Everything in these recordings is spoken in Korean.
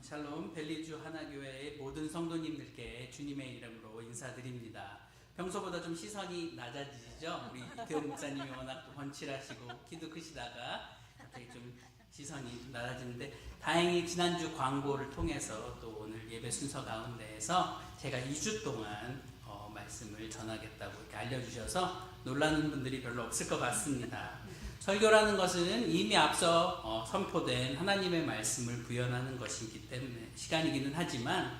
샬롬 벨리주 하나교회의 모든 성도님들께 주님의 이름으로 인사드립니다. 평소보다 좀 시선이 낮아지시죠? 우리 이태원 목사님이 워낙 또 번칠하시고 키도 크시다가 갑자기 좀 시선이 낮아지는데, 다행히 지난주 광고를 통해서 또 오늘 예배 순서 가운데에서 제가 2주 동안 말씀을 전하겠다고 이렇게 알려주셔서 놀라는 분들이 별로 없을 것 같습니다. 설교라는 것은 이미 앞서 선포된 하나님의 말씀을 구현하는 것이기 때문에 시간이기는 하지만,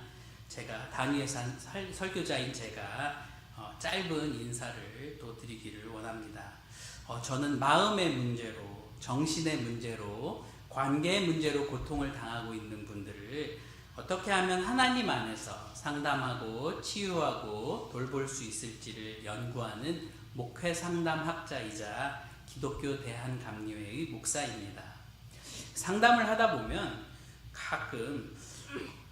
제가 단위의 설교자인 제가 짧은 인사를 또 드리기를 원합니다. 저는 마음의 문제로, 정신의 문제로, 관계의 문제로 고통을 당하고 있는 분들을 어떻게 하면 하나님 안에서 상담하고 치유하고 돌볼 수 있을지를 연구하는 목회 상담학자이자 기독교 대한감리회의 목사입니다. 상담을 하다 보면 가끔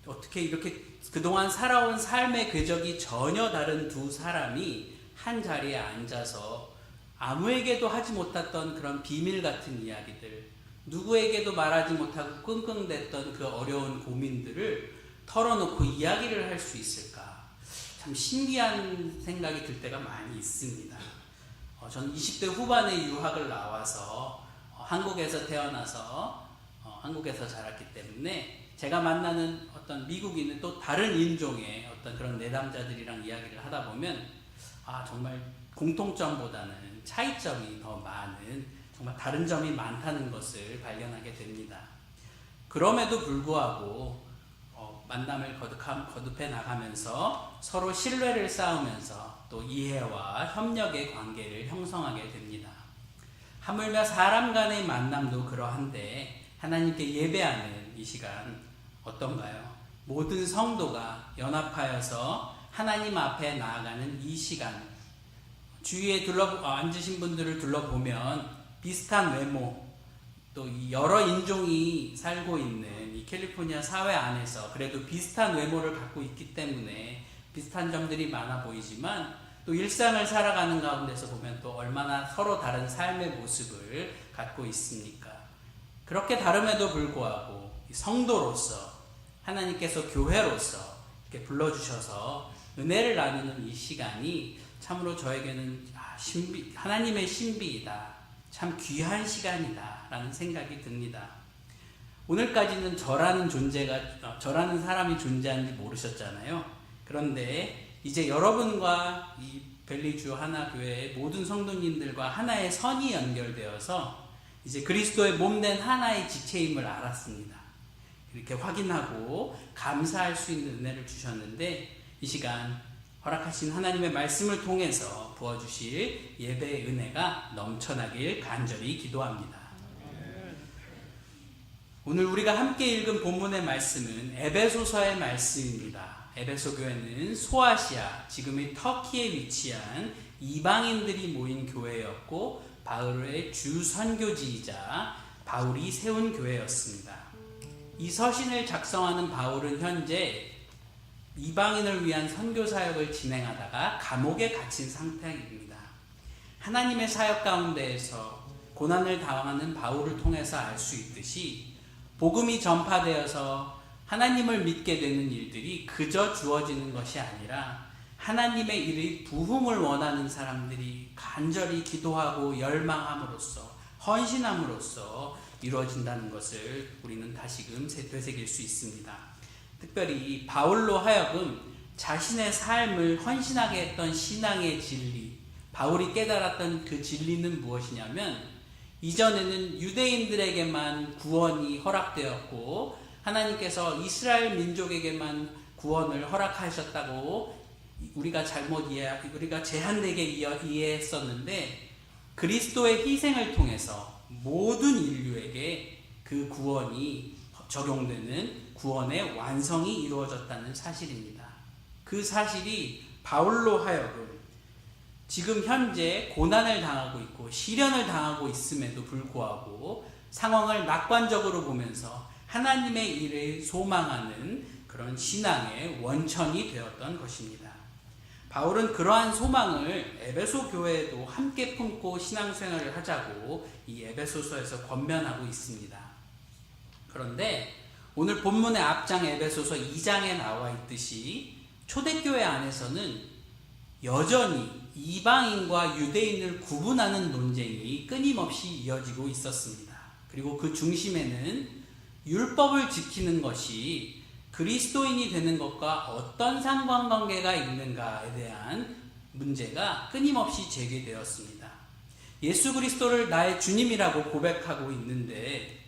어떻게 이렇게 그동안 살아온 삶의 궤적이 전혀 다른 두 사람이 한 자리에 앉아서 아무에게도 하지 못했던 그런 비밀 같은 이야기들, 누구에게도 말하지 못하고 끙끙댔던 그 어려운 고민들을 털어놓고 이야기를 할 수 있을까? 참 신기한 생각이 들 때가 많이 있습니다. 저는 20대 후반에 유학을 나와서 한국에서 태어나서 한국에서 자랐기 때문에 제가 만나는 어떤 미국인은 또 다른 인종의 어떤 그런 내담자들이랑 이야기를 하다 보면 정말 공통점보다는 차이점이 더 많은, 정말 다른 점이 많다는 것을 발견하게 됩니다. 그럼에도 불구하고 만남을 거듭해 나가면서 서로 신뢰를 쌓으면서 또 이해와 협력의 관계를 형성하게 됩니다. 하물며 사람 간의 만남도 그러한데, 하나님께 예배하는 이 시간 어떤가요? 모든 성도가 연합하여서 하나님 앞에 나아가는 이 시간, 주위에 앉으신 분들을 둘러보면 비슷한 외모, 또 여러 인종이 살고 있는 이 캘리포니아 사회 안에서 그래도 비슷한 외모를 갖고 있기 때문에 비슷한 점들이 많아 보이지만, 또 일상을 살아가는 가운데서 보면 또 얼마나 서로 다른 삶의 모습을 갖고 있습니까? 그렇게 다름에도 불구하고 성도로서, 하나님께서 교회로서 이렇게 불러주셔서 은혜를 나누는 이 시간이 참으로 저에게는 하나님의 신비이다, 참 귀한 시간이다 라는 생각이 듭니다. 오늘까지는 저라는 사람이 존재하는지 모르셨잖아요. 그런데 이제 여러분과 이 벨리주 하나교회의 모든 성도님들과 하나의 선이 연결되어서 이제 그리스도의 몸된 하나의 지체임을 알았습니다. 이렇게 확인하고 감사할 수 있는 은혜를 주셨는데, 이 시간 허락하신 하나님의 말씀을 통해서 부어주실 예배의 은혜가 넘쳐나길 간절히 기도합니다. 오늘 우리가 함께 읽은 본문의 말씀은 에베소서의 말씀입니다. 에베소 교회는 소아시아, 지금의 터키에 위치한 이방인들이 모인 교회였고, 바울의 주 선교지이자 바울이 세운 교회였습니다. 이 서신을 작성하는 바울은 현재 이방인을 위한 선교 사역을 진행하다가 감옥에 갇힌 상태입니다. 하나님의 사역 가운데에서 고난을 당하는 바울을 통해서 알 수 있듯이, 복음이 전파되어서 하나님을 믿게 되는 일들이 그저 주어지는 것이 아니라 하나님의 일의 부흥을 원하는 사람들이 간절히 기도하고 열망함으로써, 헌신함으로써 이루어진다는 것을 우리는 다시금 되새길 수 있습니다. 특별히 바울로 하여금 자신의 삶을 헌신하게 했던 신앙의 진리, 바울이 깨달았던 그 진리는 무엇이냐면, 이전에는 유대인들에게만 구원이 허락되었고 하나님께서 이스라엘 민족에게만 구원을 허락하셨다고 우리가 제한되게 이해했었는데, 그리스도의 희생을 통해서 모든 인류에게 그 구원이 적용되는 구원의 완성이 이루어졌다는 사실입니다. 그 사실이 바울로 하여금 지금 현재 고난을 당하고 있고 시련을 당하고 있음에도 불구하고 상황을 낙관적으로 보면서 하나님의 일을 소망하는 그런 신앙의 원천이 되었던 것입니다. 바울은 그러한 소망을 에베소 교회에도 함께 품고 신앙생활을 하자고 이 에베소서에서 권면하고 있습니다. 그런데 오늘 본문의 앞장 에베소서 2장에 나와 있듯이 초대교회 안에서는 여전히 이방인과 유대인을 구분하는 논쟁이 끊임없이 이어지고 있었습니다. 그리고 그 중심에는 율법을 지키는 것이 그리스도인이 되는 것과 어떤 상관관계가 있는가에 대한 문제가 끊임없이 제기되었습니다. 예수 그리스도를 나의 주님이라고 고백하고 있는데,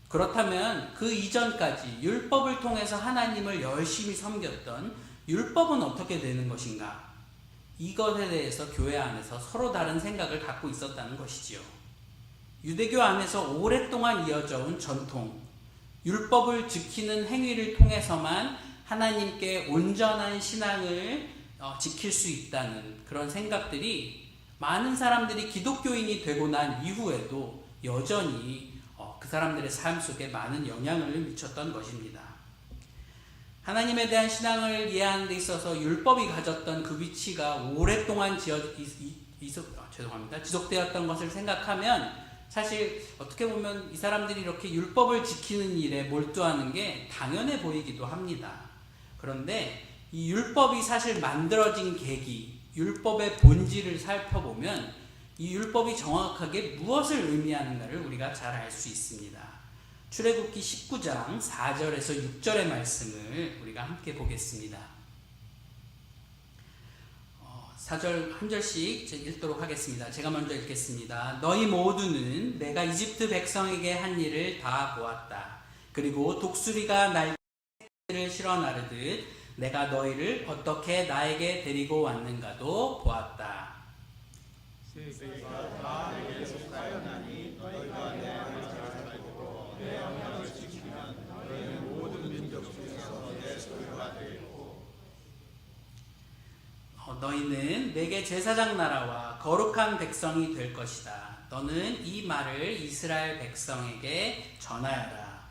그렇다면 그 이전까지 율법을 통해서 하나님을 열심히 섬겼던 율법은 어떻게 되는 것인가? 이것에 대해서 교회 안에서 서로 다른 생각을 갖고 있었다는 것이지요. 유대교 안에서 오랫동안 이어져 온 전통, 율법을 지키는 행위를 통해서만 하나님께 온전한 신앙을 지킬 수 있다는 그런 생각들이 많은 사람들이 기독교인이 되고 난 이후에도 여전히 그 사람들의 삶 속에 많은 영향을 미쳤던 것입니다. 하나님에 대한 신앙을 이해하는 데 있어서 율법이 가졌던 그 위치가 오랫동안 지속되었던 것을 생각하면 사실 어떻게 보면 이 사람들이 이렇게 율법을 지키는 일에 몰두하는 게 당연해 보이기도 합니다. 그런데 이 율법이 사실 만들어진 계기, 율법의 본질을 살펴보면 이 율법이 정확하게 무엇을 의미하는가를 우리가 잘 알 수 있습니다. 출애굽기 19장 4절에서 6절의 말씀을 우리가 함께 보겠습니다. 4절 한 절씩 읽도록 하겠습니다. 제가 먼저 읽겠습니다. 너희 모두는 내가 이집트 백성에게 한 일을 다 보았다. 그리고 독수리가 날개를 실어 나르듯 내가 너희를 어떻게 나에게 데리고 왔는가도 보았다. 다 내게 속하였나니 너희가 내 말을 잘 알고 내 명령을 지키면 너희는 모든 민족 중에서 내 소유가 되겠고 너희는 내게 제사장 나라와 거룩한 백성이 될 것이다. 너는 이 말을 이스라엘 백성에게 전하여라.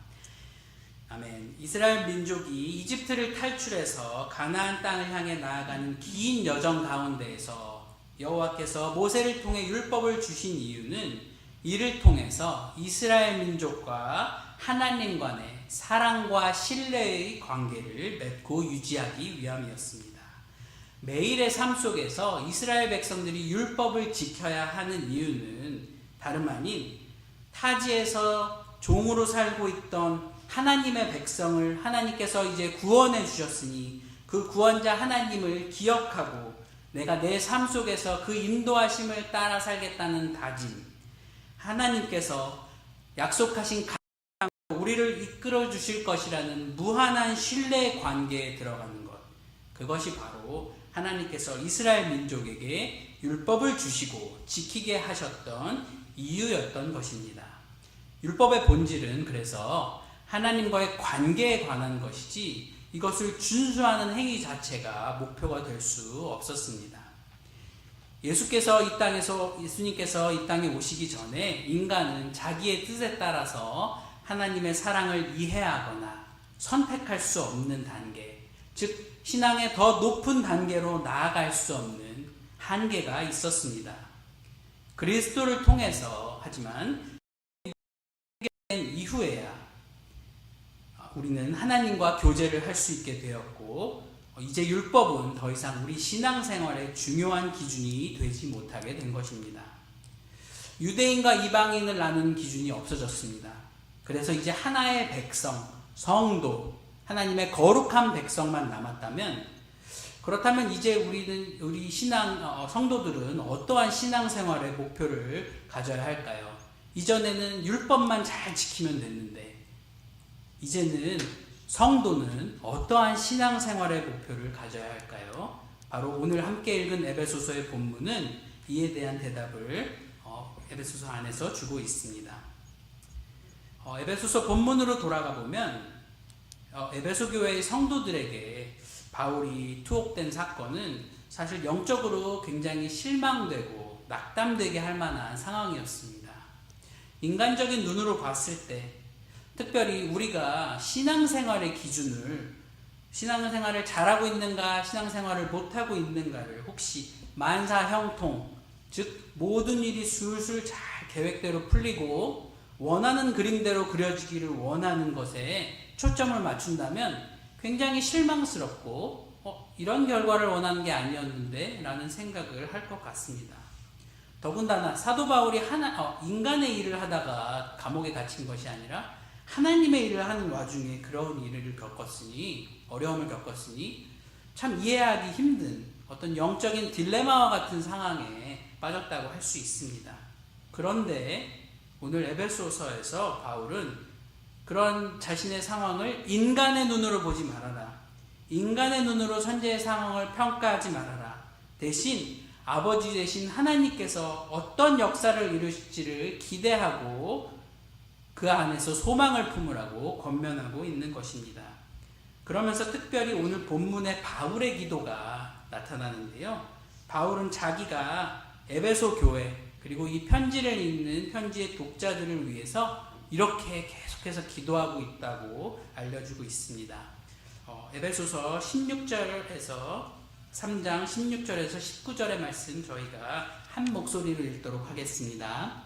아멘. 이스라엘 민족이 이집트를 탈출해서 가나안 땅을 향해 나아가는 긴 여정 가운데에서 여호와께서 모세를 통해 율법을 주신 이유는 이를 통해서 이스라엘 민족과 하나님 간의 사랑과 신뢰의 관계를 맺고 유지하기 위함이었습니다. 매일의 삶 속에서 이스라엘 백성들이 율법을 지켜야 하는 이유는 다름 아닌 타지에서 종으로 살고 있던 하나님의 백성을 하나님께서 이제 구원해 주셨으니 그 구원자 하나님을 기억하고 내가 내 삶 속에서 그 인도하심을 따라 살겠다는 다짐, 하나님께서 약속하신 우리를 이끌어 주실 것이라는 무한한 신뢰의 관계에 들어가는 것, 그것이 바로 하나님께서 이스라엘 민족에게 율법을 주시고 지키게 하셨던 이유였던 것입니다. 율법의 본질은 그래서 하나님과의 관계에 관한 것이지 이것을 준수하는 행위 자체가 목표가 될 수 없었습니다. 예수님께서 이 땅에 오시기 전에 인간은 자기의 뜻에 따라서 하나님의 사랑을 이해하거나 선택할 수 없는 단계, 즉 신앙의 더 높은 단계로 나아갈 수 없는 한계가 있었습니다. 그리스도를 통해서 하지만 이후에야 우리는 하나님과 교제를 할 수 있게 되었고 이제 율법은 더 이상 우리 신앙생활의 중요한 기준이 되지 못하게 된 것입니다. 유대인과 이방인을 나누는 기준이 없어졌습니다. 그래서 이제 하나의 백성, 성도, 하나님의 거룩한 백성만 남았다면, 그렇다면 이제 우리 성도들은 어떠한 신앙생활의 목표를 가져야 할까요? 이전에는 율법만 잘 지키면 됐는데 이제는 성도는 어떠한 신앙생활의 목표를 가져야 할까요? 바로 오늘 함께 읽은 에베소서의 본문은 이에 대한 대답을 에베소서 안에서 주고 있습니다. 에베소서 본문으로 돌아가 보면 에베소 교회의 성도들에게 바울이 투옥된 사건은 사실 영적으로 굉장히 실망되고 낙담되게 할 만한 상황이었습니다. 인간적인 눈으로 봤을 때 특별히 우리가 신앙생활의 기준을, 신앙생활을 잘하고 있는가 신앙생활을 못하고 있는가를 혹시 만사형통, 즉 모든 일이 술술 잘 계획대로 풀리고 원하는 그림대로 그려지기를 원하는 것에 초점을 맞춘다면 굉장히 실망스럽고 이런 결과를 원하는 게 아니었는데 라는 생각을 할 것 같습니다. 더군다나 사도 바울이 인간의 일을 하다가 감옥에 갇힌 것이 아니라 하나님의 일을 하는 와중에 그런 일을 어려움을 겪었으니 참 이해하기 힘든 어떤 영적인 딜레마와 같은 상황에 빠졌다고 할 수 있습니다. 그런데 오늘 에베소서에서 바울은 그런 자신의 상황을 인간의 눈으로 보지 말아라. 인간의 눈으로 현재의 상황을 평가하지 말아라. 대신 아버지 되신 하나님께서 어떤 역사를 이루실지를 기대하고 그 안에서 소망을 품으라고 권면하고 있는 것입니다. 그러면서 특별히 오늘 본문의 바울의 기도가 나타나는데요. 바울은 자기가 에베소 교회 그리고 이 편지를 읽는 편지의 독자들을 위해서 이렇게 계속해서 기도하고 있다고 알려주고 있습니다. 에베소서 16절에서 3장 16절에서 19절의 말씀 저희가 한 목소리로 읽도록 하겠습니다.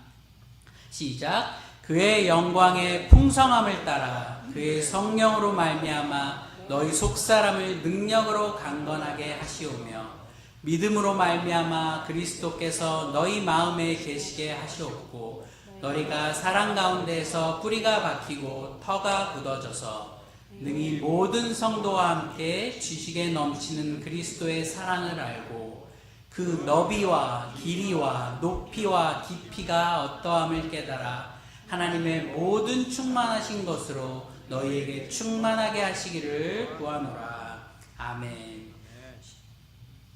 시작. 그의 영광의 풍성함을 따라 그의 성령으로 말미암아 너희 속사람을 능력으로 강건하게 하시오며 믿음으로 말미암아 그리스도께서 너희 마음에 계시게 하시옵고 너희가 사랑 가운데에서 뿌리가 박히고 터가 굳어져서 능히 모든 성도와 함께 지식에 넘치는 그리스도의 사랑을 알고 그 너비와 길이와 높이와 깊이가 어떠함을 깨달아 하나님의 모든 충만하신 것으로 너희에게 충만하게 하시기를 구하노라. 아멘.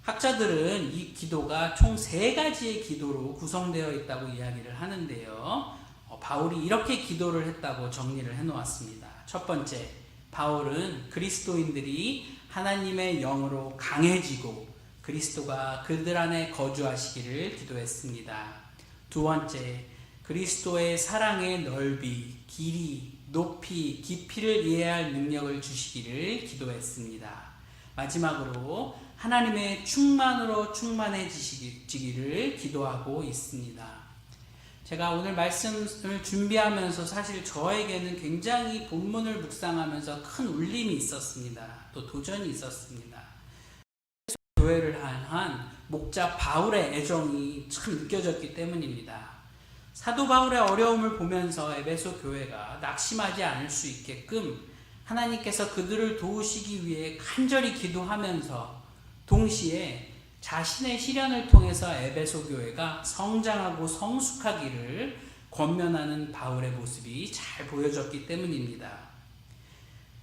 학자들은 이 기도가 총 3가지의 기도로 구성되어 있다고 이야기를 하는데요. 바울이 이렇게 기도를 했다고 정리를 해놓았습니다. 첫 번째, 바울은 그리스도인들이 하나님의 영으로 강해지고 그리스도가 그들 안에 거주하시기를 기도했습니다. 두 번째, 그리스도의 사랑의 넓이, 길이, 높이, 깊이를 이해할 능력을 주시기를 기도했습니다. 마지막으로 하나님의 충만으로 충만해지기를 기도하고 있습니다. 제가 오늘 말씀을 준비하면서 사실 저에게는 굉장히 본문을 묵상하면서 큰 울림이 있었습니다. 또 도전이 있었습니다. 교회를 향한 목자 바울의 애정이 참 느껴졌기 때문입니다. 사도 바울의 어려움을 보면서 에베소 교회가 낙심하지 않을 수 있게끔 하나님께서 그들을 도우시기 위해 간절히 기도하면서 동시에 자신의 시련을 통해서 에베소 교회가 성장하고 성숙하기를 권면하는 바울의 모습이 잘 보여졌기 때문입니다.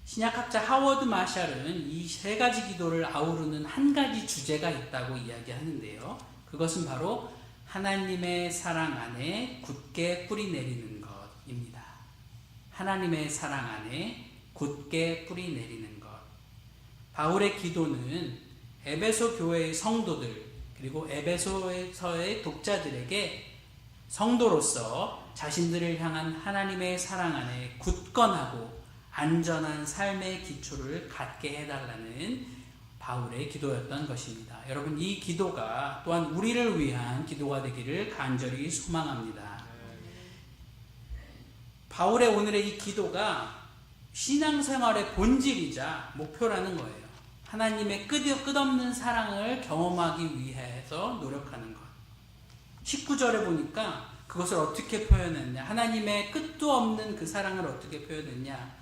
신약학자 하워드 마샬은 이 3가지 기도를 아우르는 한 가지 주제가 있다고 이야기하는데요. 그것은 바로 하나님의 사랑 안에 굳게 뿌리 내리는 것입니다. 하나님의 사랑 안에 굳게 뿌리 내리는 것. 바울의 기도는 에베소 교회의 성도들 그리고 에베소서의 독자들에게 성도로서 자신들을 향한 하나님의 사랑 안에 굳건하고 안전한 삶의 기초를 갖게 해달라는 바울의 기도였던 것입니다. 여러분, 이 기도가 또한 우리를 위한 기도가 되기를 간절히 소망합니다. 바울의 오늘의 이 기도가 신앙생활의 본질이자 목표라는 거예요. 하나님의 끝없는 사랑을 경험하기 위해서 노력하는 것. 19절에 보니까 그것을 어떻게 표현했냐? 하나님의 끝도 없는 그 사랑을 어떻게 표현했냐?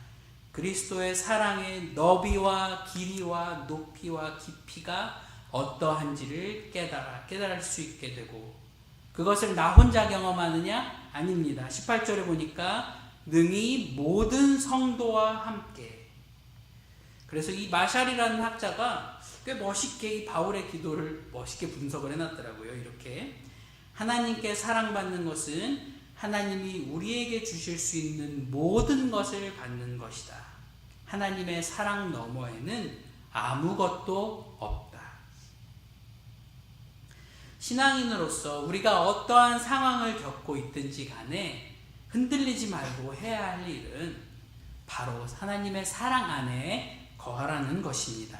그리스도의 사랑의 너비와 길이와 높이와 깊이가 어떠한지를 깨달을 수 있게 되고 그것을 나 혼자 경험하느냐? 아닙니다. 18절에 보니까 능히 모든 성도와 함께. 그래서 이 마샬이라는 학자가 꽤 멋있게 이 바울의 기도를 멋있게 분석을 해놨더라고요. 이렇게 하나님께 사랑받는 것은 하나님이 우리에게 주실 수 있는 모든 것을 받는 것이다. 하나님의 사랑 너머에는 아무것도 없다. 신앙인으로서 우리가 어떠한 상황을 겪고 있든지 간에 흔들리지 말고 해야 할 일은 바로 하나님의 사랑 안에 거하라는 것입니다.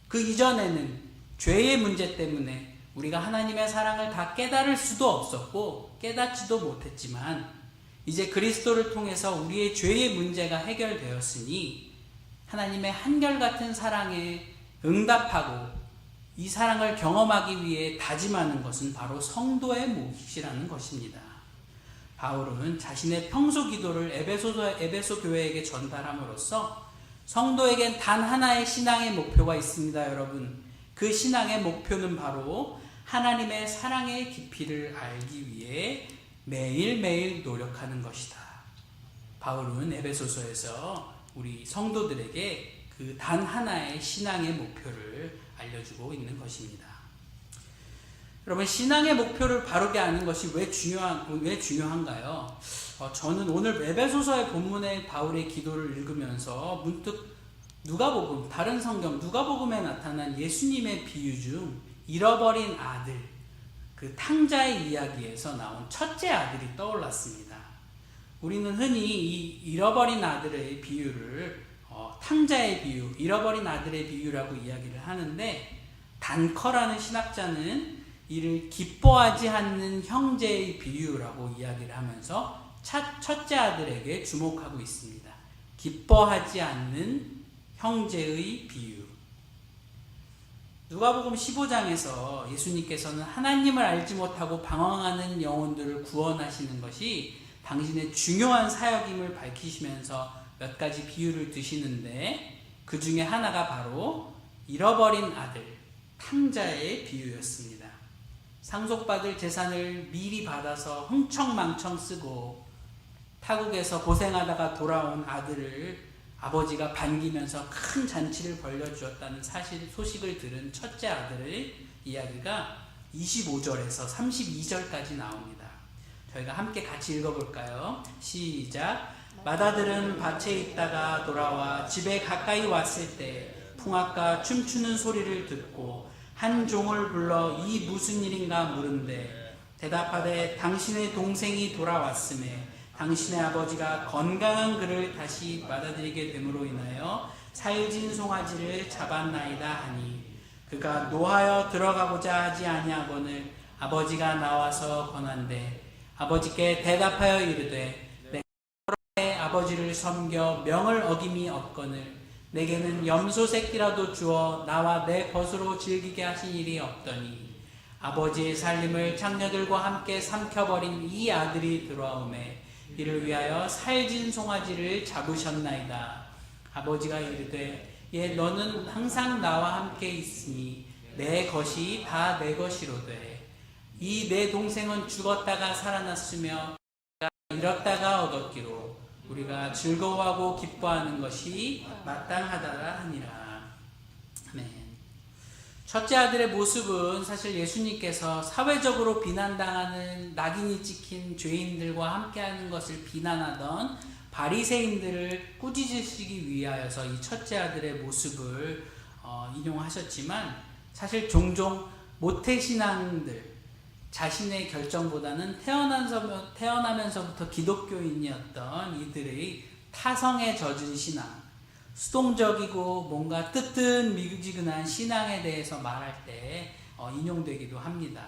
그 이전에는 죄의 문제 때문에 우리가 하나님의 사랑을 다 깨달을 수도 없었고 깨닫지도 못했지만 이제 그리스도를 통해서 우리의 죄의 문제가 해결되었으니 하나님의 한결같은 사랑에 응답하고 이 사랑을 경험하기 위해 다짐하는 것은 바로 성도의 몫이라는 것입니다. 바울은 자신의 평소 기도를 에베소 교회에게 전달함으로써 성도에겐 단 하나의 신앙의 목표가 있습니다. 여러분, 그 신앙의 목표는 바로 하나님의 사랑의 깊이를 알기 위해 매일매일 노력하는 것이다. 바울은 에베소서에서 우리 성도들에게 그 단 하나의 신앙의 목표를 알려주고 있는 것입니다. 여러분, 신앙의 목표를 바르게 아는 것이 왜 중요한가요? 저는 오늘 에베소서의 본문의 바울의 기도를 읽으면서 문득 누가복음, 다른 성경 누가복음에 나타난 예수님의 비유 중 잃어버린 아들, 그 탕자의 이야기에서 나온 첫째 아들이 떠올랐습니다. 우리는 흔히 이 잃어버린 아들의 비유를 탕자의 비유, 잃어버린 아들의 비유라고 이야기를 하는데, 단커라는 신학자는 이를 기뻐하지 않는 형제의 비유라고 이야기를 하면서 첫째 아들에게 주목하고 있습니다. 기뻐하지 않는 형제의 비유. 누가복음 15장에서 예수님께서는 하나님을 알지 못하고 방황하는 영혼들을 구원하시는 것이 당신의 중요한 사역임을 밝히시면서 몇 가지 비유를 드시는데, 그 중에 하나가 바로 잃어버린 아들, 탕자의 비유였습니다. 상속받을 재산을 미리 받아서 흥청망청 쓰고 타국에서 고생하다가 돌아온 아들을 아버지가 반기면서 큰 잔치를 벌려주었다는 소식을 들은 첫째 아들의 이야기가 25절에서 32절까지 나옵니다. 저희가 함께 같이 읽어볼까요? 시작. 맏아들은 밭에 있다가 돌아와 집에 가까이 왔을 때 풍악과 춤추는 소리를 듣고 한 종을 불러 이 무슨 일인가 물은데 대답하되 당신의 동생이 돌아왔음에 당신의 아버지가 건강한 그를 다시 받아들이게 됨으로 인하여 살진 송아지를 잡았나이다 하니 그가 노하여 들어가고자 하지 아니하거늘 아버지가 나와서 권한대 아버지께 대답하여 이르되 내가 아버지를 섬겨 명을 어김이 없거늘 내게는 염소 새끼라도 주어 나와 내 것으로 즐기게 하신 일이 없더니 아버지의 살림을 장녀들과 함께 삼켜버린 이 아들이 들어오매 이를 위하여 살진 송아지를 잡으셨나이다. 아버지가 이르되 예 너는 항상 나와 함께 있으니 내 것이 다 내 것이로되 이 내 동생은 죽었다가 살아났으며 잃었다가 얻었기로 우리가 즐거워하고 기뻐하는 것이 마땅하다라 하니라. 아멘. 첫째 아들의 모습은 사실 예수님께서 사회적으로 비난당하는 낙인이 찍힌 죄인들과 함께하는 것을 비난하던 바리새인들을 꾸짖으시기 위하여서 이 첫째 아들의 모습을 인용하셨지만 사실 종종 모태신앙들 자신의 결정보다는 태어나면서부터 기독교인이었던 이들의 타성에 젖은 신앙, 수동적이고 뭔가 뜨뜻미지근한 신앙에 대해서 말할 때 인용되기도 합니다.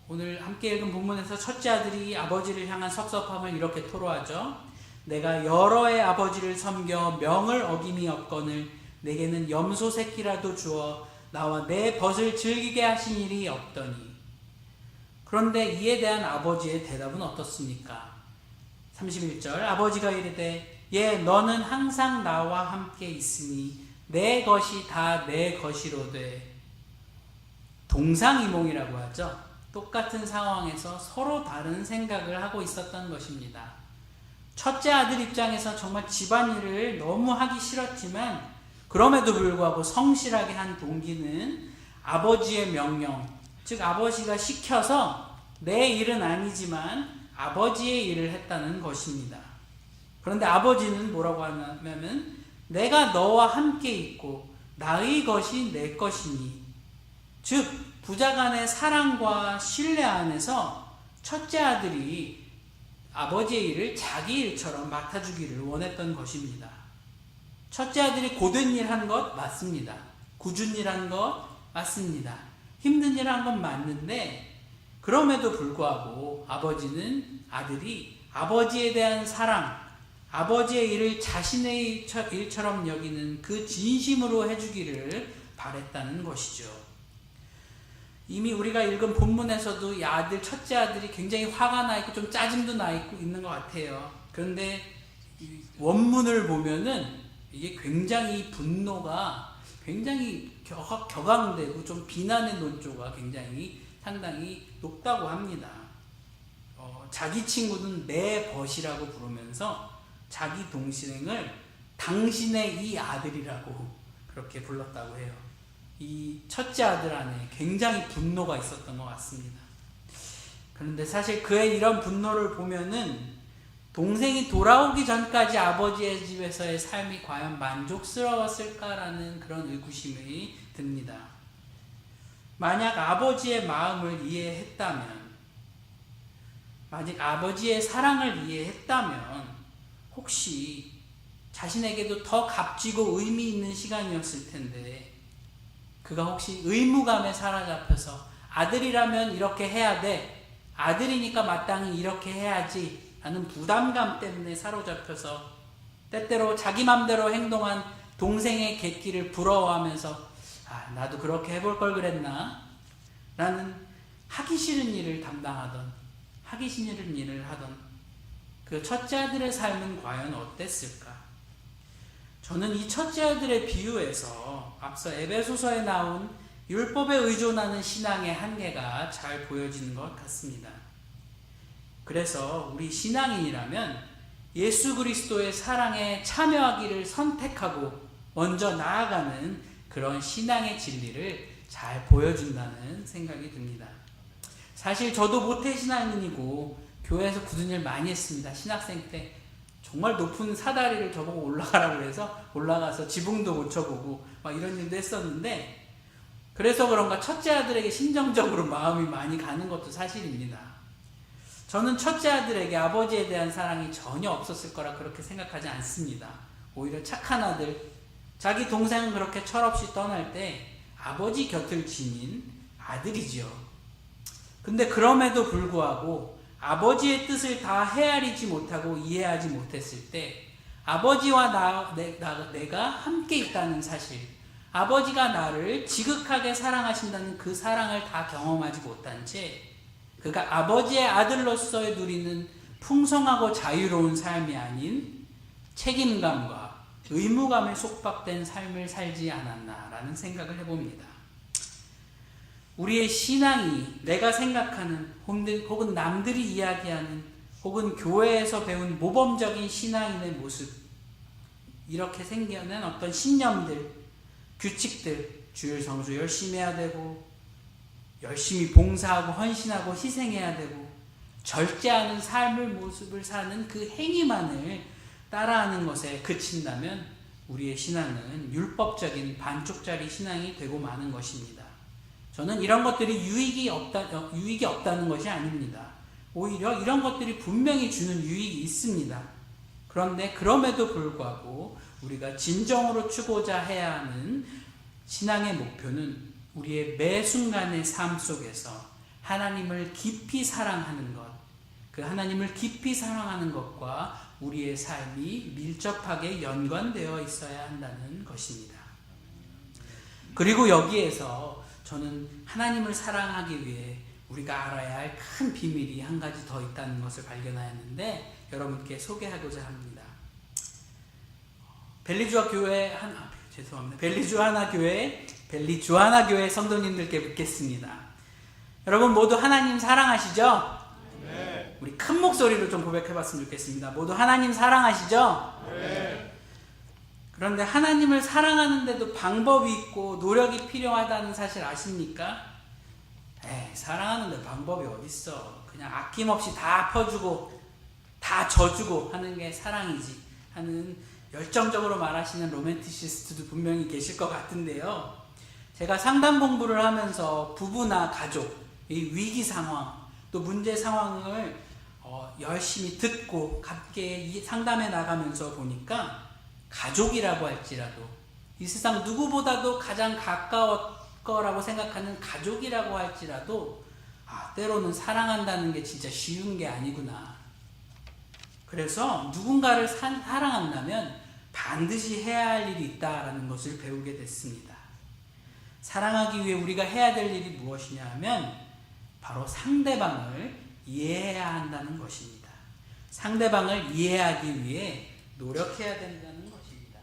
오늘 함께 읽은 본문에서 첫째 아들이 아버지를 향한 섭섭함을 이렇게 토로하죠. 내가 여러의 아버지를 섬겨 명을 어김이 없거늘 내게는 염소 새끼라도 주어 나와 내 벗을 즐기게 하신 일이 없더니. 그런데 이에 대한 아버지의 대답은 어떻습니까? 31절 아버지가 이르되 예 너는 항상 나와 함께 있으니 내 것이 다 내 것이로되. 동상이몽이라고 하죠. 똑같은 상황에서 서로 다른 생각을 하고 있었던 것입니다. 첫째 아들 입장에서 정말 집안일을 너무 하기 싫었지만 그럼에도 불구하고 성실하게 한 동기는 아버지의 명령, 즉 아버지가 시켜서 내 일은 아니지만 아버지의 일을 했다는 것입니다. 그런데 아버지는 뭐라고 하냐면 내가 너와 함께 있고 나의 것이 내 것이니, 즉 부자간의 사랑과 신뢰 안에서 첫째 아들이 아버지의 일을 자기 일처럼 맡아주기를 원했던 것입니다. 첫째 아들이 고된 일 한 것 맞습니다. 굳은 일 한 것 맞습니다. 힘든 일 한 건 맞는데 그럼에도 불구하고 아버지는 아들이 아버지에 대한 사랑, 아버지의 일을 자신의 일처럼 여기는 그 진심으로 해주기를 바랬다는 것이죠. 이미 우리가 읽은 본문에서도 이 아들, 첫째 아들이 굉장히 화가 나 있고 좀 짜증도 나 있고 있는 것 같아요. 그런데 원문을 보면은 이게 굉장히 분노가 굉장히 격앙되고 좀 비난의 논조가 굉장히 상당히 높다고 합니다. 자기 친구는 내 벗이라고 부르면서 자기 동생을 당신의 이 아들이라고 그렇게 불렀다고 해요. 이 첫째 아들 안에 굉장히 분노가 있었던 것 같습니다. 그런데 사실 그의 이런 분노를 보면은 동생이 돌아오기 전까지 아버지의 집에서의 삶이 과연 만족스러웠을까라는 그런 의구심이 듭니다. 만약 아버지의 마음을 이해했다면, 만약 아버지의 사랑을 이해했다면 혹시 자신에게도 더 값지고 의미 있는 시간이었을 텐데 그가 혹시 의무감에 사로잡혀서 아들이라면 이렇게 해야 돼, 아들이니까 마땅히 이렇게 해야지 하는 부담감 때문에 사로잡혀서 때때로 자기 맘대로 행동한 동생의 객기를 부러워하면서 나도 그렇게 해볼 걸 그랬나? 라는 하기 싫은 일을 담당하던, 하기 싫은 일을 하던 그 첫째 아들의 삶은 과연 어땠을까? 저는 이 첫째 아들의 비유에서 앞서 에베소서에 나온 율법에 의존하는 신앙의 한계가 잘 보여지는 것 같습니다. 그래서 우리 신앙인이라면 예수 그리스도의 사랑에 참여하기를 선택하고 먼저 나아가는 그런 신앙의 진리를 잘 보여준다는 생각이 듭니다. 사실 저도 모태신앙인이고 교회에서 굳은 일 많이 했습니다. 신학생 때 정말 높은 사다리를 저보고 올라가라고 해서 올라가서 지붕도 고쳐보고 막 이런 일도 했었는데, 그래서 그런가 첫째 아들에게 심정적으로 마음이 많이 가는 것도 사실입니다. 저는 첫째 아들에게 아버지에 대한 사랑이 전혀 없었을 거라 그렇게 생각하지 않습니다. 오히려 착한 아들, 자기 동생은 그렇게 철없이 떠날 때 아버지 곁을 지닌 아들이죠. 근데 그럼에도 불구하고 아버지의 뜻을 다 헤아리지 못하고 이해하지 못했을 때 아버지와 내가 함께 있다는 사실, 아버지가 나를 지극하게 사랑하신다는 그 사랑을 다 경험하지 못한 채 그가 아버지의 아들로서 누리는 풍성하고 자유로운 삶이 아닌 책임감과 의무감에 속박된 삶을 살지 않았나라는 생각을 해봅니다. 우리의 신앙이 내가 생각하는 혹은 남들이 이야기하는 혹은 교회에서 배운 모범적인 신앙인의 모습, 이렇게 생겨낸 어떤 신념들, 규칙들, 주일 성수 열심히 해야 되고 열심히 봉사하고 헌신하고 희생해야 되고 절제하는 삶의 모습을 사는 그 행위만을 따라하는 것에 그친다면 우리의 신앙은 율법적인 반쪽짜리 신앙이 되고 마는 것입니다. 저는 이런 것들이 유익이 없다는 것이 아닙니다. 오히려 이런 것들이 분명히 주는 유익이 있습니다. 그런데 그럼에도 불구하고 우리가 진정으로 추구하자 해야 하는 신앙의 목표는 우리의 매 순간의 삶 속에서 하나님을 깊이 사랑하는 것, 그 하나님을 깊이 사랑하는 것과 우리의 삶이 밀접하게 연관되어 있어야 한다는 것입니다. 그리고 여기에서 저는 하나님을 사랑하기 위해 우리가 알아야 할 큰 비밀이 한 가지 더 있다는 것을 발견하였는데 여러분께 소개하고자 합니다. 벨리주하나 교회 성도님들께 묻겠습니다. 여러분 모두 하나님 사랑하시죠? 네. 우리 큰 목소리로 좀 고백해봤으면 좋겠습니다. 모두 하나님 사랑하시죠? 네. 그런데 하나님을 사랑하는데도 방법이 있고 노력이 필요하다는 사실 아십니까? 사랑하는데 방법이 어딨어. 그냥 아낌없이 다 퍼주고 다 져주고 하는 게 사랑이지 하는 열정적으로 말하시는 로맨티시스트도 분명히 계실 것 같은데요. 제가 상담 공부를 하면서 부부나 가족, 이 위기 상황, 또 문제 상황을 열심히 듣고 함께 상담해 나가면서 보니까 가족이라고 할지라도 이 세상 누구보다도 가장 가까울 거라고 생각하는 가족이라고 할지라도 때로는 사랑한다는 게 진짜 쉬운 게 아니구나. 그래서 누군가를 사랑한다면 반드시 해야 할 일이 있다라는 것을 배우게 됐습니다. 사랑하기 위해 우리가 해야 될 일이 무엇이냐 하면 바로 상대방을 이해해야 한다는 것입니다. 상대방을 이해하기 위해 노력해야 된다는 것입니다.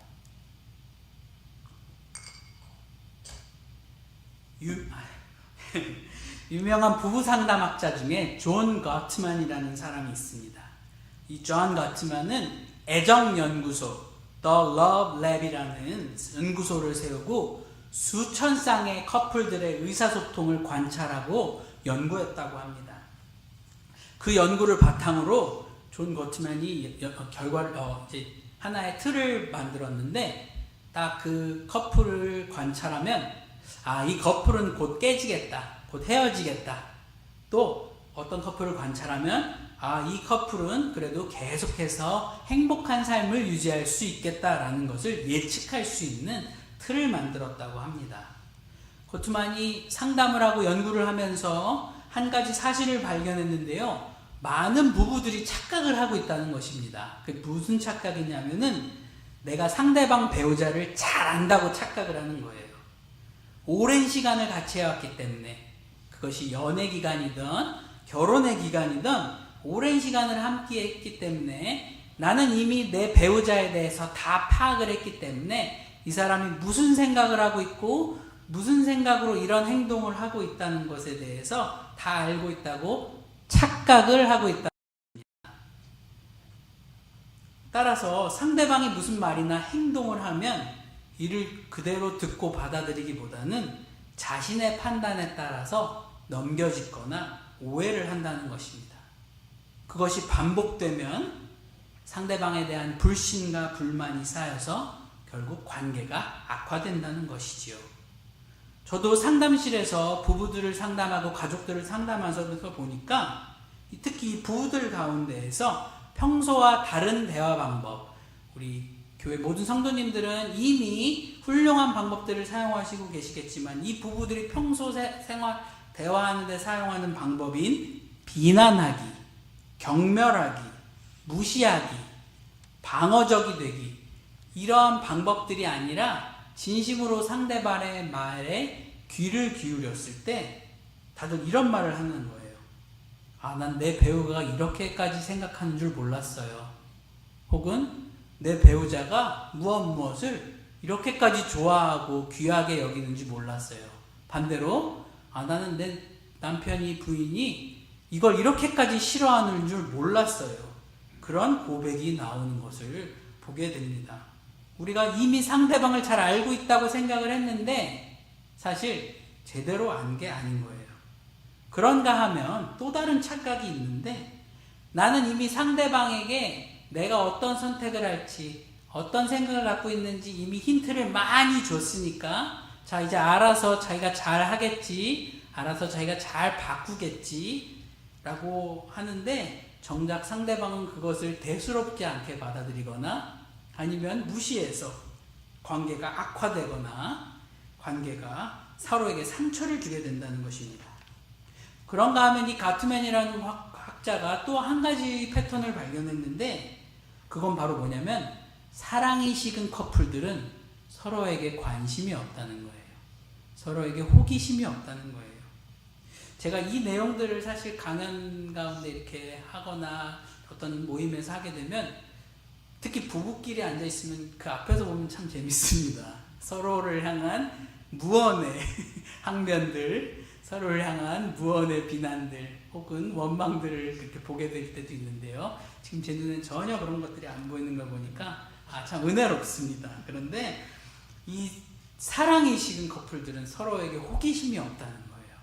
유명한 부부 상담학자 중에 존 거트만이라는 사람이 있습니다. 이 존 거트만은 애정연구소 The Love Lab이라는 연구소를 세우고 수천 쌍의 커플들의 의사소통을 관찰하고 연구했다고 합니다. 그 연구를 바탕으로 존 거트만이 결과를 이제 하나의 틀을 만들었는데 딱 그 커플을 관찰하면 이 커플은 곧 깨지겠다, 곧 헤어지겠다. 또 어떤 커플을 관찰하면 이 커플은 그래도 계속해서 행복한 삶을 유지할 수 있겠다라는 것을 예측할 수 있는 틀을 만들었다고 합니다. 고트만이 상담을 하고 연구를 하면서 한 가지 사실을 발견했는데요. 많은 부부들이 착각을 하고 있다는 것입니다. 그게 무슨 착각이냐면은 내가 상대방 배우자를 잘 안다고 착각을 하는 거예요. 오랜 시간을 같이 해왔기 때문에 그것이 연애 기간이든 결혼의 기간이든 오랜 시간을 함께 했기 때문에 나는 이미 내 배우자에 대해서 다 파악을 했기 때문에 이 사람이 무슨 생각을 하고 있고 무슨 생각으로 이런 행동을 하고 있다는 것에 대해서 다 알고 있다고 착각을 하고 있다. 따라서 상대방이 무슨 말이나 행동을 하면 이를 그대로 듣고 받아들이기보다는 자신의 판단에 따라서 넘겨짓거나 오해를 한다는 것입니다. 그것이 반복되면 상대방에 대한 불신과 불만이 쌓여서 결국 관계가 악화된다는 것이지요. 저도 상담실에서 부부들을 상담하고 가족들을 상담하면서 보니까 특히 부부들 가운데에서 평소와 다른 대화 방법, 우리 교회 모든 성도님들은 이미 훌륭한 방법들을 사용하시고 계시겠지만 이 부부들이 평소 생활 대화하는 데 사용하는 방법인 비난하기, 경멸하기, 무시하기, 방어적이 되기, 이러한 방법들이 아니라 진심으로 상대방의 말에 귀를 기울였을 때 다들 이런 말을 하는 거예요. 난 내 배우가 이렇게까지 생각하는 줄 몰랐어요. 혹은 내 배우자가 무엇을 이렇게까지 좋아하고 귀하게 여기는지 몰랐어요. 반대로 나는 내 남편이 부인이 이걸 이렇게까지 싫어하는 줄 몰랐어요. 그런 고백이 나오는 것을 보게 됩니다. 우리가 이미 상대방을 잘 알고 있다고 생각을 했는데 사실 제대로 안 게 아닌 거예요. 그런가 하면 또 다른 착각이 있는데 나는 이미 상대방에게 내가 어떤 선택을 할지 어떤 생각을 갖고 있는지 이미 힌트를 많이 줬으니까 자 이제 알아서 자기가 잘 하겠지, 알아서 자기가 잘 바꾸겠지 라고 하는데 정작 상대방은 그것을 대수롭지 않게 받아들이거나 아니면 무시해서 관계가 악화되거나 관계가 서로에게 상처를 주게 된다는 것입니다. 그런가 하면 이 가트맨이라는 학자가 또 한 가지 패턴을 발견했는데 그건 바로 뭐냐면 사랑이 식은 커플들은 서로에게 관심이 없다는 거예요. 서로에게 호기심이 없다는 거예요. 제가 이 내용들을 사실 강연 가운데 이렇게 하거나 어떤 모임에서 하게 되면 특히 부부끼리 앉아있으면 그 앞에서 보면 참 재밌습니다. 서로를 향한 무언의 항변들, 서로를 향한 무언의 비난들 혹은 원망들을 그렇게 보게 될 때도 있는데요. 지금 제 눈엔 전혀 그런 것들이 안 보이는 걸 보니까 참 은혜롭습니다. 그런데 이 사랑이 식은 커플들은 서로에게 호기심이 없다는 거예요.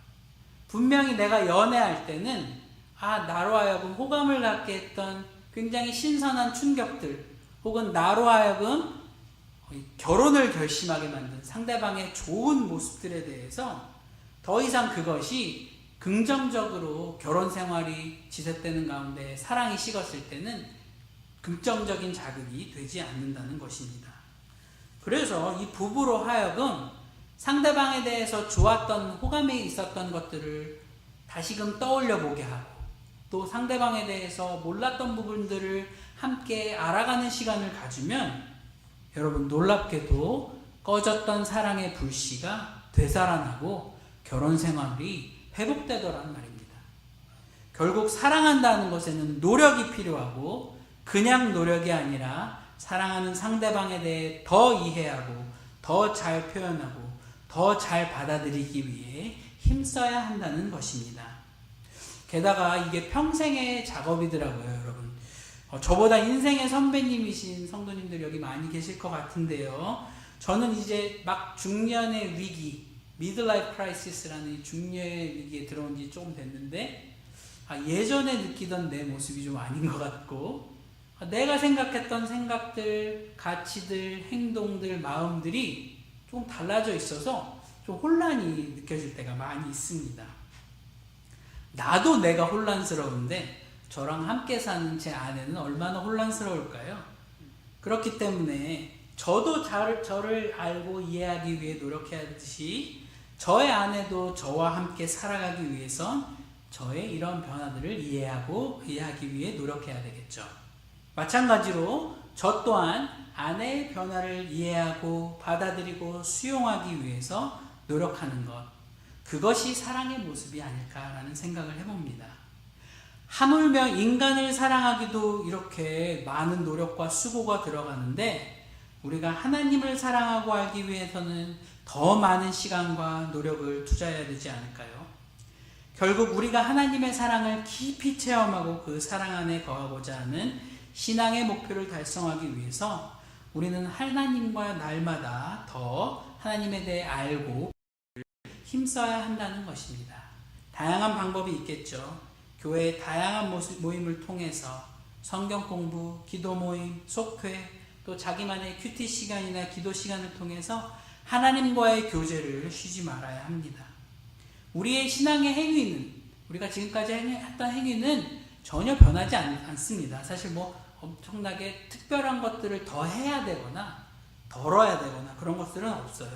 분명히 내가 연애할 때는 나로 하여금 호감을 갖게 했던 굉장히 신선한 충격들 혹은 나로 하여금 결혼을 결심하게 만든 상대방의 좋은 모습들에 대해서 더 이상 그것이 긍정적으로 결혼 생활이 지속되는 가운데 사랑이 식었을 때는 긍정적인 자극이 되지 않는다는 것입니다. 그래서 이 부부로 하여금 상대방에 대해서 좋았던 호감이 있었던 것들을 다시금 떠올려 보게 하고 또 상대방에 대해서 몰랐던 부분들을 함께 알아가는 시간을 가지면 여러분 놀랍게도 꺼졌던 사랑의 불씨가 되살아나고 결혼 생활이 회복되더란 말입니다. 결국 사랑한다는 것에는 노력이 필요하고 그냥 노력이 아니라 사랑하는 상대방에 대해 더 이해하고 더 잘 표현하고 더 잘 받아들이기 위해 힘써야 한다는 것입니다. 게다가 이게 평생의 작업이더라고요, 여러분. 저보다 인생의 선배님이신 성도님들 여기 많이 계실 것 같은데요. 저는 이제 막 중년의 위기, 미드라이프 크라이시스라는 이 중년의 위기에 들어온 지 조금 됐는데 예전에 느끼던 내 모습이 좀 아닌 것 같고 내가 생각했던 생각들, 가치들, 행동들, 마음들이 좀 달라져 있어서 좀 혼란이 느껴질 때가 많이 있습니다. 나도 내가 혼란스러운데 저랑 함께 사는 제 아내는 얼마나 혼란스러울까요? 그렇기 때문에 저도 저를 알고 이해하기 위해 노력해야 하듯이 저의 아내도 저와 함께 살아가기 위해선 저의 이런 변화들을 이해하기 위해 노력해야 되겠죠. 마찬가지로 저 또한 아내의 변화를 이해하고 받아들이고 수용하기 위해서 노력하는 것, 그것이 사랑의 모습이 아닐까라는 생각을 해봅니다. 하물며 인간을 사랑하기도 이렇게 많은 노력과 수고가 들어가는데 우리가 하나님을 사랑하고 알기 위해서는 더 많은 시간과 노력을 투자해야 되지 않을까요? 결국 우리가 하나님의 사랑을 깊이 체험하고 그 사랑 안에 거하고자 하는 신앙의 목표를 달성하기 위해서 우리는 하나님과 날마다 더 하나님에 대해 알고 힘써야 한다는 것입니다. 다양한 방법이 있겠죠. 교회의 다양한 모임을 통해서 성경 공부, 기도 모임, 속회, 또 자기만의 큐티 시간이나 기도 시간을 통해서 하나님과의 교제를 쉬지 말아야 합니다. 우리의 신앙의 행위는, 우리가 지금까지 했던 행위는 전혀 변하지 않습니다. 사실 엄청나게 특별한 것들을 더 해야 되거나 덜어야 되거나 그런 것들은 없어요.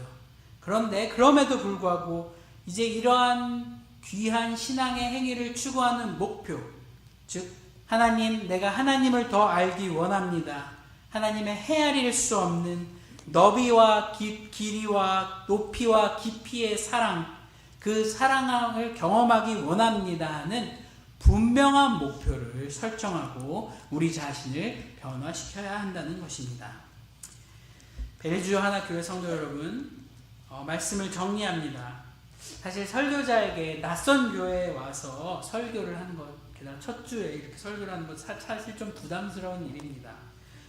그런데 그럼에도 불구하고 이제 이러한 귀한 신앙의 행위를 추구하는 목표, 즉 하나님, 내가 하나님을 더 알기 원합니다. 하나님의 헤아릴 수 없는 너비와 길이와 높이와 깊이의 사랑, 그 사랑을 경험하기 원합니다 하는 분명한 목표를 설정하고 우리 자신을 변화시켜야 한다는 것입니다. 베레주 하나교회 성도 여러분, 말씀을 정리합니다. 사실 설교자에게 낯선 교회에 와서 설교를 하는 것, 게다가 첫 주에 이렇게 설교를 하는 것 사실 좀 부담스러운 일입니다.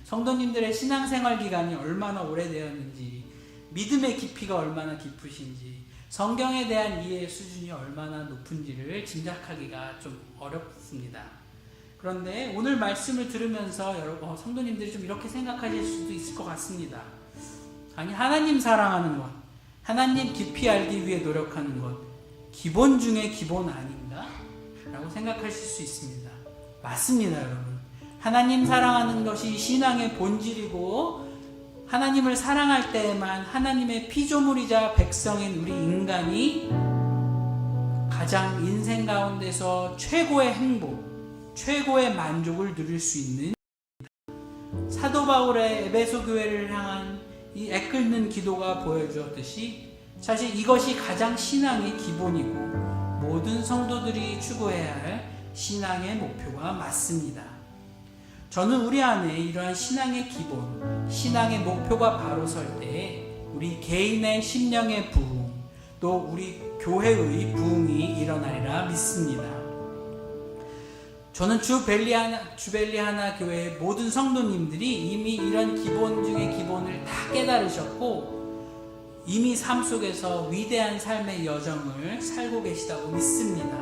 성도님들의 신앙생활 기간이 얼마나 오래되었는지, 믿음의 깊이가 얼마나 깊으신지, 성경에 대한 이해의 수준이 얼마나 높은지를 짐작하기가 좀 어렵습니다. 그런데 오늘 말씀을 들으면서 성도님들이 좀 이렇게 생각하실 수도 있을 것 같습니다. 아니, 하나님 사랑하는 것, 하나님 깊이 알기 위해 노력하는 것, 기본 중에 기본 아닌가? 라고 생각하실 수 있습니다. 맞습니다, 여러분. 하나님 사랑하는 것이 신앙의 본질이고 하나님을 사랑할 때에만 하나님의 피조물이자 백성인 우리 인간이 가장 인생 가운데서 최고의 행복, 최고의 만족을 누릴 수 있는 사도 바울의 에베소 교회를 향한 이 애끓는 기도가 보여주었듯이 사실 이것이 가장 신앙의 기본이고 모든 성도들이 추구해야 할 신앙의 목표가 맞습니다. 저는 우리 안에 이러한 신앙의 기본, 신앙의 목표가 바로 설 때 우리 개인의 심령의 부흥, 또 우리 교회의 부흥이 일어나리라 믿습니다. 저는 주벨리 하나 교회의 모든 성도님들이 이미 이런 기본 중의 기본을 다 깨달으셨고 이미 삶 속에서 위대한 삶의 여정을 살고 계시다고 믿습니다.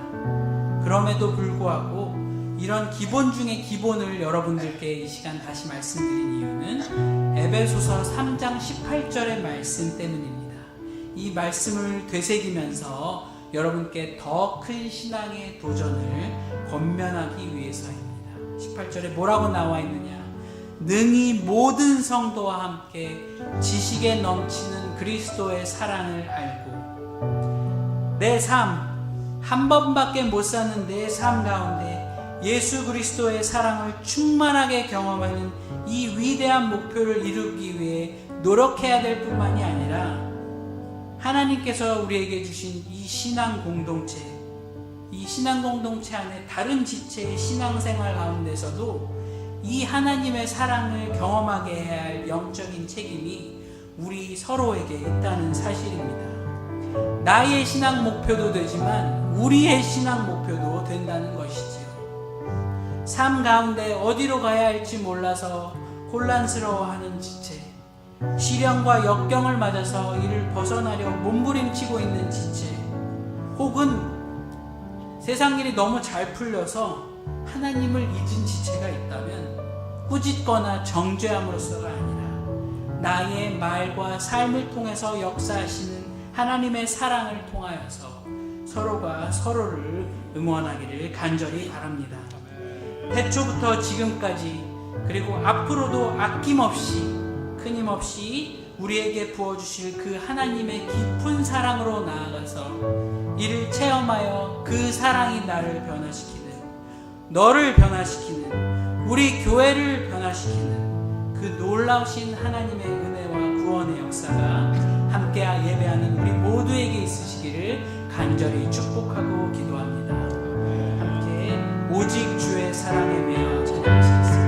그럼에도 불구하고 이런 기본 중의 기본을 여러분들께 이 시간 다시 말씀드린 이유는 에베소서 3장 18절의 말씀 때문입니다. 이 말씀을 되새기면서 여러분께 더 큰 신앙의 도전을 권면하기 위해서입니다. 18절에 뭐라고 나와 있느냐? 능히 모든 성도와 함께 지식에 넘치는 그리스도의 사랑을 알고 내 삶, 한 번밖에 못 사는 내 삶 가운데 예수 그리스도의 사랑을 충만하게 경험하는 이 위대한 목표를 이루기 위해 노력해야 될 뿐만이 아니라 하나님께서 우리에게 주신 이 신앙 공동체 안에 다른 지체의 신앙생활 가운데서도 이 하나님의 사랑을 경험하게 해야 할 영적인 책임이 우리 서로에게 있다는 사실입니다. 나의 신앙 목표도 되지만 우리의 신앙 목표도 된다는 것이지요. 삶 가운데 어디로 가야 할지 몰라서 혼란스러워하는 지체, 시련과 역경을 맞아서 이를 벗어나려 몸부림치고 있는 지체, 혹은 세상 일이 너무 잘 풀려서 하나님을 잊은 지체가 있다면 꾸짖거나 정죄함으로써가 아니라 나의 말과 삶을 통해서 역사하시는 하나님의 사랑을 통하여서 서로가 서로를 응원하기를 간절히 바랍니다. 태초부터 지금까지 그리고 앞으로도 아낌없이 끊임없이 우리에게 부어주실 그 하나님의 깊은 사랑으로 나아가서 이를 체험하여 그 사랑이 나를 변화시키는, 너를 변화시키는, 우리 교회를 변화시키는 그 놀라우신 하나님의 은혜와 구원의 역사가 함께 예배하는 우리 모두에게 있으시기를 간절히 축복하고 기도합니다. 함께 오직 주의 사랑에 매여 찬양하시겠습니다.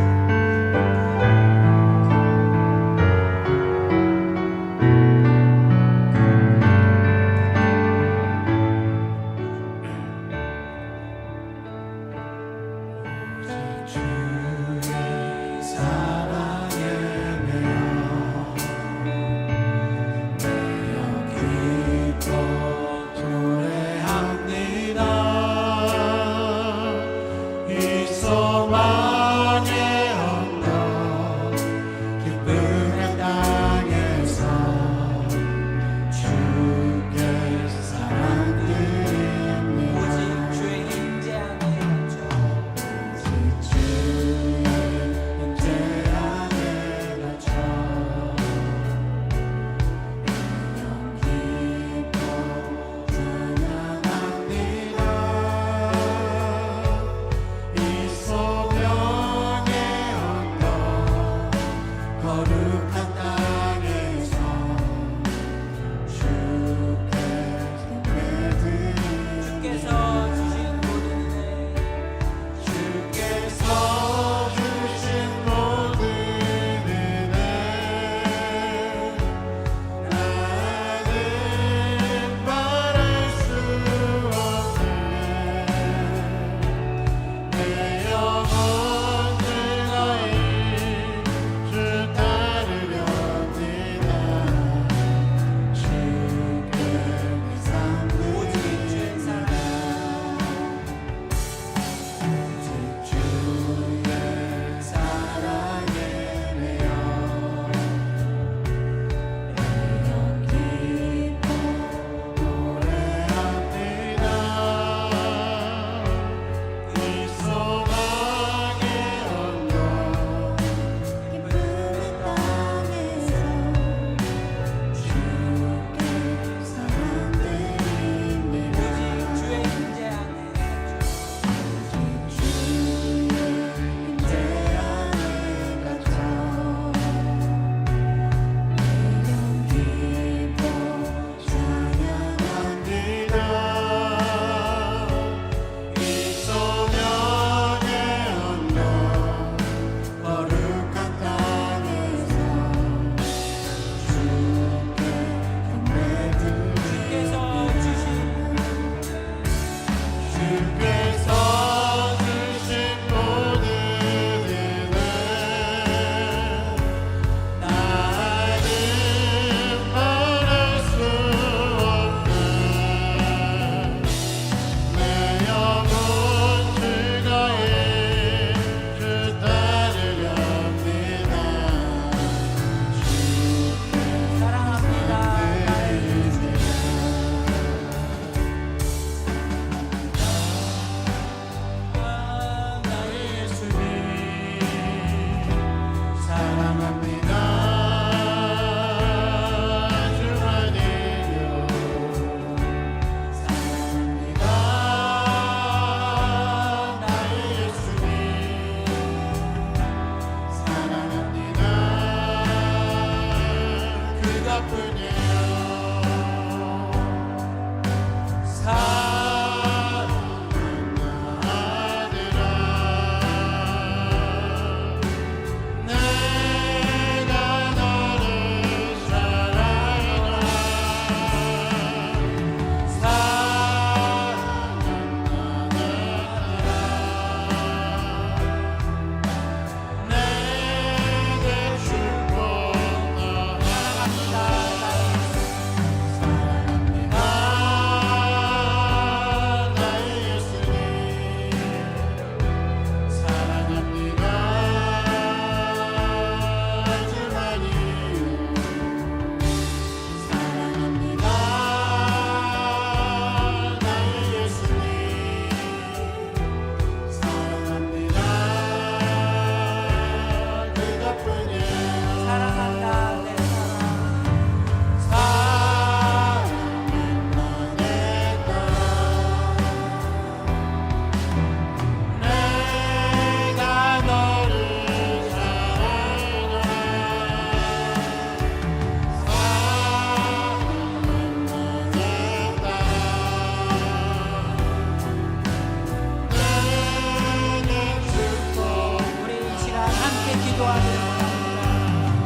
기도하기를 원합니다.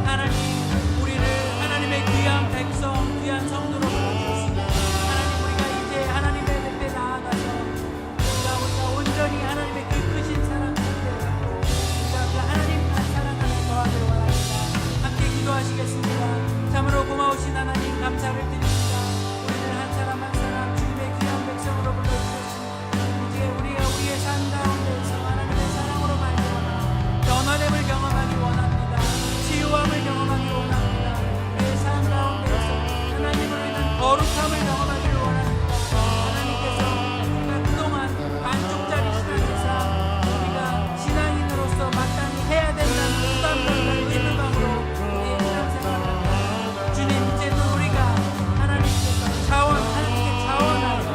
하나님, 우리를 하나님의 귀한 백성, 귀한 성도로 불러주셨습니다. 하나님, 우리가 이제 하나님의 앞에 나아가서 우리가 온전히 하나님의 그 크신 사랑 가운데 우리가 그 하나님 한 사랑 안에 거하기를 원합니다. 함께 기도하시겠습니다. 참으로 고마우신 하나님 감사를 드립니다. 우리를 한 사람 한 사람 주님의 귀한 백성으로 불러주셨습니다. 이제 우리가 우리의 삶 가운데서 하나님의 사랑으로 말미암아 변화됨을 경험하기 원합니다. 치유함을 경험하기 원합니다. 내 삶 가운데서 하나님을 위한 거룩함을 경험하기를 원합니다. 하나님께서 우리가 그동안 반쪽짜리 신앙의 삶, 우리가 신앙인으로서 마땅히 해야 된다는 부담감과 의무감으로 우리의 신앙생활을 합니다. 주님, 이제는 우리가 하나님께 자원하여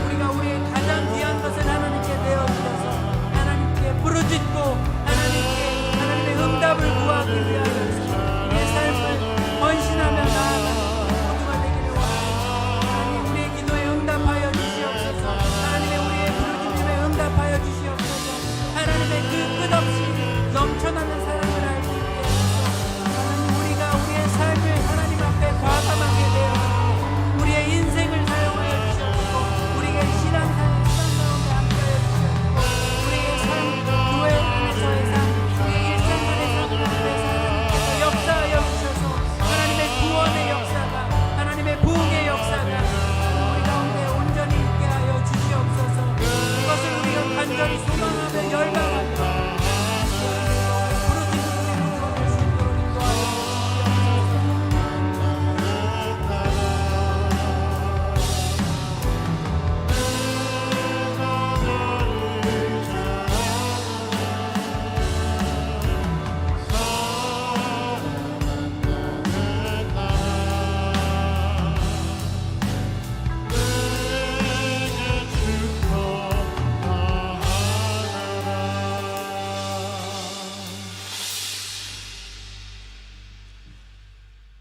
우리가 우리의 가장 귀한 것을 하나님께 내어드려서 하나님께 부르짖고 하나님의 응답을 구하기 위하여서 우리의 삶을 헌신하며 나아가는 모두가 되기를 원합니다. 하나님, 우리의 기도에 응답하여 주시옵소서. 하나님의 우리의 부르짖음에 응답하여 주시옵소서. 하나님의 그 끝없이 넘쳐나는 사랑을 알기 위해서 하나님, 우리가 우리의 삶을 하나님 앞에 과감하게 내어드리고 우리의 인생을 사용하여 주시옵고 우리의 신앙 가운데 함께하여 주시옵고 우리의 삶, 교회 안에서의 삶, 우리의 일상 안의 삶을 통해서 하나님께서 역사하여 주셔서 하나님의 구원의 역사가, 하나님의 부흥의 역사가 우리 가운데 온전히 있게 하여 주시옵소서. 그것을 우리가 간절히 소망하며 열망하며 부르짖는 우리를 구원할 수 있도록 인도하여 주시옵소서.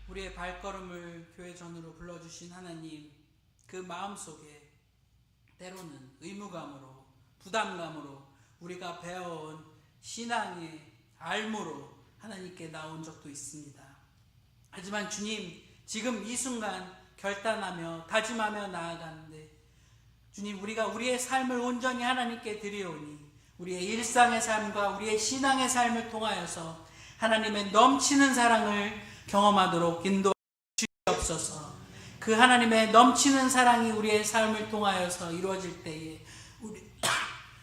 우리의 발걸음을 교회 전으로 불러주신 하나님, 그 마음속에 때로는 의무감으로, 부담감으로 우리가 배워온 신앙의 알무로 하나님께 나온 적도 있습니다. 하지만 주님, 지금 이 순간 결단하며 다짐하며 나아가는데 주님, 우리가 우리의 삶을 온전히 하나님께 드리오니 우리의 일상의 삶과 우리의 신앙의 삶을 통하여서 하나님의 넘치는 사랑을 경험하도록 인도해 주시옵소서. 그 하나님의 넘치는 사랑이 우리의 삶을 통하여서 이루어질 때에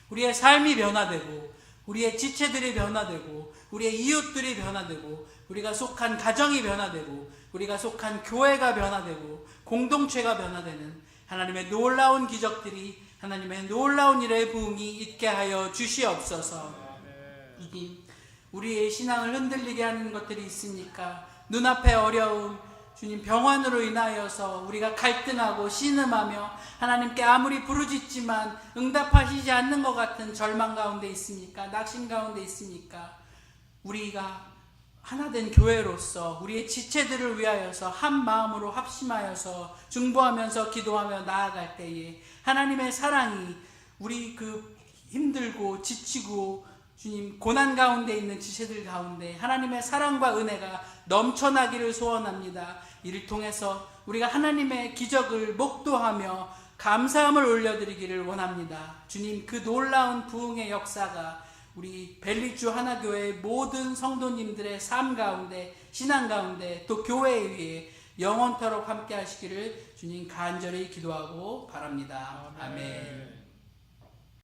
우리의 삶이 변화되고 우리의 지체들이 변화되고 우리의 이웃들이 변화되고 우리가 속한 가정이 변화되고 우리가 속한 교회가 변화되고 공동체가 변화되는 하나님의 놀라운 기적들이, 하나님의 놀라운 일의 부흥이 있게 하여 주시옵소서. 우리의 신앙을 흔들리게 하는 것들이 있으니까 눈앞에 어려움, 주님 병환으로 인하여서 우리가 갈등하고 신음하며 하나님께 아무리 부르짖지만 응답하시지 않는 것 같은 절망 가운데 있습니까? 낙심 가운데 있습니까? 우리가 하나된 교회로서 우리의 지체들을 위하여서 한 마음으로 합심하여서 중보하면서 기도하며 나아갈 때에 하나님의 사랑이 우리 그 힘들고 지치고 주님 고난 가운데 있는 지체들 가운데 하나님의 사랑과 은혜가 넘쳐나기를 소원합니다. 이를 통해서 우리가 하나님의 기적을 목도하며 감사함을 올려드리기를 원합니다. 주님, 그 놀라운 부흥의 역사가 우리 벨리주 하나교회의 모든 성도님들의 삶 가운데, 신앙 가운데, 또 교회 위에 영원토록 함께 하시기를 주님 간절히 기도하고 바랍니다. 아멘.